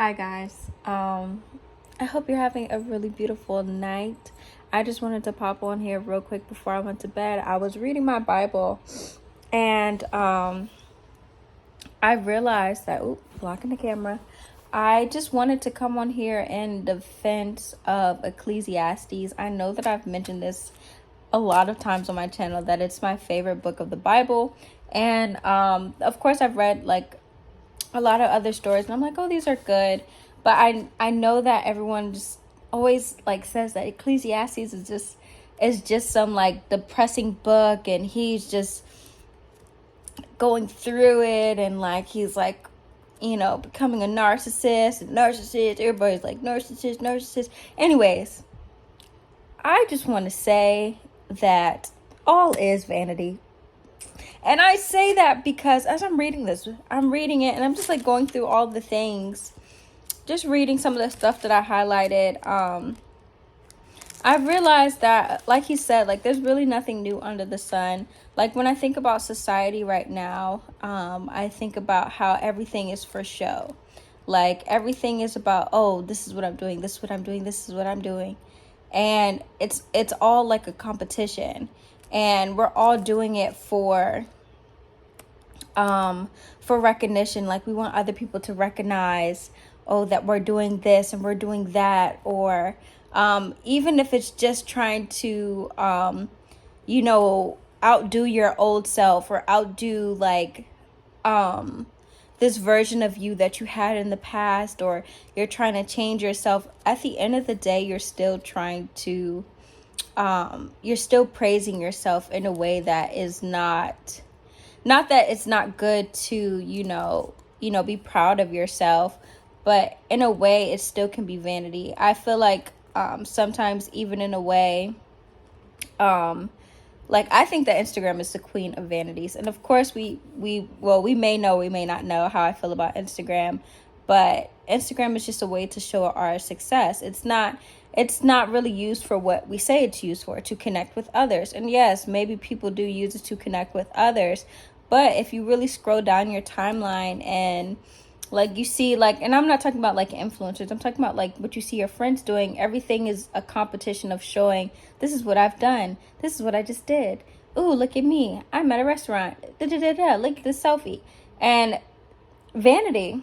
Hi guys. I hope you're having a really beautiful night. I just wanted to pop on here real quick before I went to bed. I was reading my Bible and I realized that blocking the camera. I just wanted to come on here in defense of Ecclesiastes. I know that I've mentioned this a lot of times on my channel that it's my favorite book of the Bible. And of course I've read like a lot of other stories and I'm like, oh, these are good, but I know that everyone just always like says that Ecclesiastes is just some like depressing book and he's just going through it and like he's like becoming a narcissist. Everybody's like narcissist. Anyways, I just want to say that all is vanity. And I say that because as I'm reading this, I'm reading it and I'm just like going through all the things, just reading some of the stuff that I highlighted. I realized that, like he said, like there's really nothing new under the sun. Like when I think about society right now, I think about how everything is for show. Like everything is about, oh, this is what I'm doing, this is what I'm doing, this is what I'm doing. And it's all like a competition. And we're all doing it for recognition. Like we want other people to recognize, oh, that we're doing this and we're doing that, or even if it's just trying to outdo your old self or outdo like this version of you that you had in the past, or you're trying to change yourself. At the end of the day, you're still trying to you're still praising yourself in a way that is not that it's not good to be proud of yourself, but in a way it still can be vanity. I feel like sometimes even in a way like I think that Instagram is the queen of vanities. And of course we may know, we may not know how I feel about Instagram, but Instagram is just a way to show our success. It's not really used for what we say it's used for, to connect with others. And yes, maybe people do use it to connect with others, but if you really scroll down your timeline and like you see, like, and I'm not talking about like influencers, I'm talking about like what you see your friends doing. Everything is a competition of showing, this is what I've done, this is what I just did, ooh, look at me, I'm at a restaurant, look at this selfie. And vanity,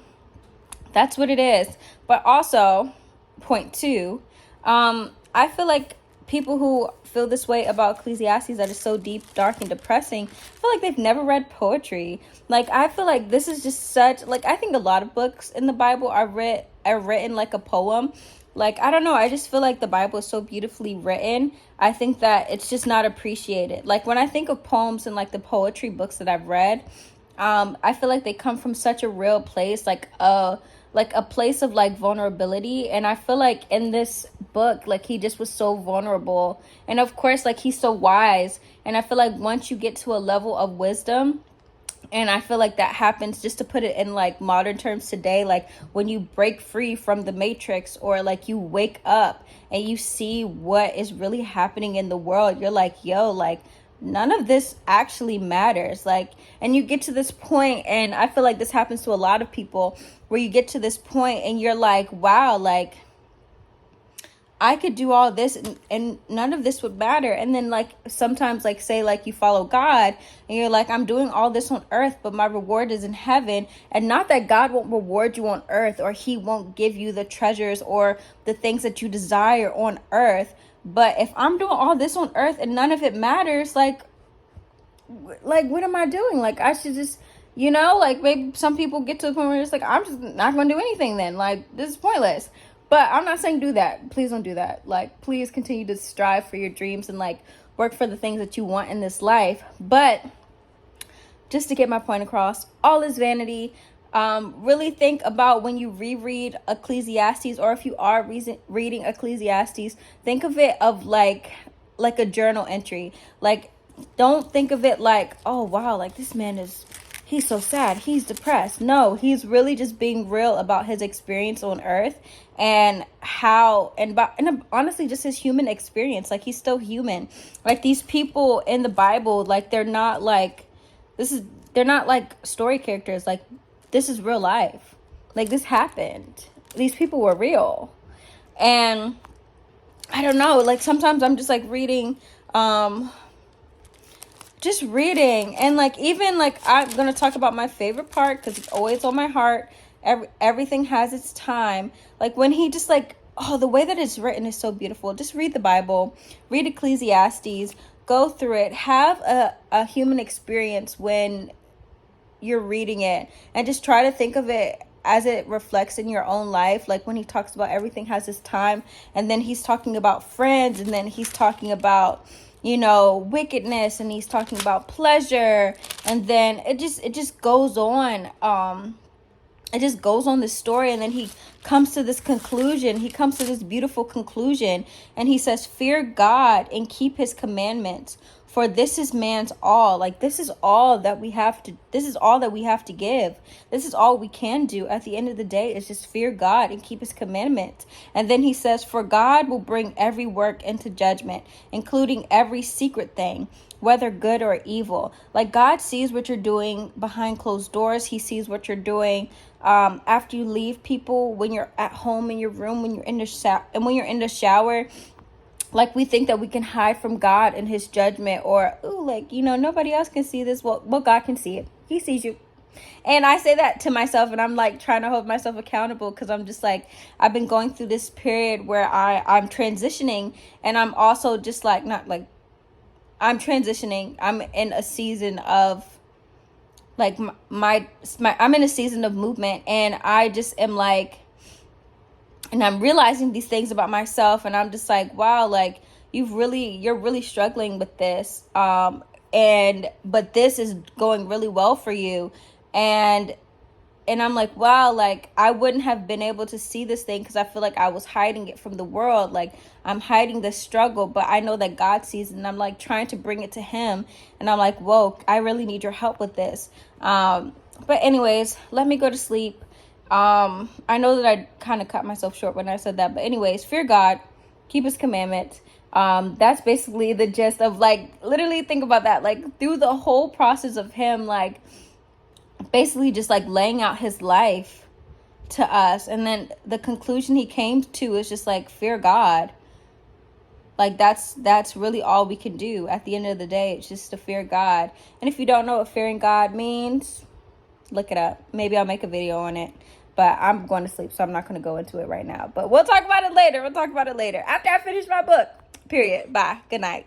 that's what it is. But also, point two, I feel like people who feel this way about Ecclesiastes, that is so deep, dark, and depressing, I feel like they've never read poetry. Like, I feel like this is just such, like, I think a lot of books in the Bible are written like a poem. Like, I don't know, I just feel like the Bible is so beautifully written. I think that it's just not appreciated. Like, when I think of poems and like the poetry books that I've read, I feel like they come from such a real place, like a place of like vulnerability. And I feel like in this book, like he just was so vulnerable, and of course like he's so wise. And I feel like once you get to a level of wisdom, and I feel like that happens, just to put it in like modern terms today, like when you break free from the matrix, or like you wake up and you see what is really happening in the world, you're like, yo, like none of this actually matters. Like, and you get to this point, and I feel like this happens to a lot of people, where you get to this point and you're like, wow, like I could do all this and none of this would matter. And then like sometimes, like say like you follow God and you're like, I'm doing all this on earth, but my reward is in heaven. And not that God won't reward you on earth, or he won't give you the treasures or the things that you desire on earth, but if I'm doing all this on earth and none of it matters, like what am I doing? Like I should just, like maybe some people get to the point where it's like, I'm just not going to do anything then. Like this is pointless. But I'm not saying do that. Please don't do that. Like, please continue to strive for your dreams and like work for the things that you want in this life. But just to get my point across, all is vanity. Really think about when you reread Ecclesiastes, or if you are reading Ecclesiastes, think of it of like a journal entry. Like, don't think of it like, oh wow, like this man he's so sad, he's depressed. No, he's really just being real about his experience on earth, and how, and honestly just his human experience. Like he's still human. Like these people in the Bible, like they're not like story characters. Like this is real life. Like this happened. these people were real. And I don't know, like sometimes I'm just like reading, just reading, and like even like I'm gonna talk about my favorite part because it's always on my heart. Everything has its time. Like when he just like, oh, the way that it's written is so beautiful. Just read the Bible, read Ecclesiastes, go through it, have a human experience when you're reading it, and just try to think of it as it reflects in your own life. Like when he talks about everything has its time, and then he's talking about friends, and then he's talking about, you know, wickedness, and he's talking about pleasure, and then it just goes on. It just goes on this story, and then he comes to this conclusion. He comes to this beautiful conclusion, and he says, fear God and keep his commandments, for this is man's all. Like this is all that we have to give. This is all we can do at the end of the day, is just fear God and keep his commandments. And then he says, for God will bring every work into judgment, including every secret thing, whether good or evil. Like God sees what you're doing behind closed doors. He sees what you're doing after you leave people, when you're at home in your room, when you're in the shower. Like we think that we can hide from God and his judgment, or like, you know, nobody else can see this. Well, God can see it. He sees you. And I say that to myself, and I'm like trying to hold myself accountable, because I'm just like, I've been going through this period where I'm transitioning, and I'm also just like, not like I'm transitioning. I'm in a season of like I'm in a season of movement, and I just am like, and I'm realizing these things about myself, and I'm just like, wow, like you're really struggling with this, but this is going really well for you. And I'm like, wow, like I wouldn't have been able to see this thing because I feel like I was hiding it from the world. Like I'm hiding the struggle, but I know that God sees it, and I'm like trying to bring it to him. And I'm like, whoa, I really need your help with this. But anyways, let me go to sleep. I know that I kind of cut myself short when I said that, but anyways, fear God, keep his commandments. That's basically the gist of, like, literally think about that, like through the whole process of him, like basically just like laying out his life to us, and then the conclusion he came to is just like fear God. Like that's really all we can do at the end of the day. It's just to fear God. And if you don't know what fearing God means, look it up. Maybe I'll make a video on it, but I'm going to sleep, so I'm not going to go into it right now, but we'll talk about it later. After I finish my book. Period. Bye. Good night.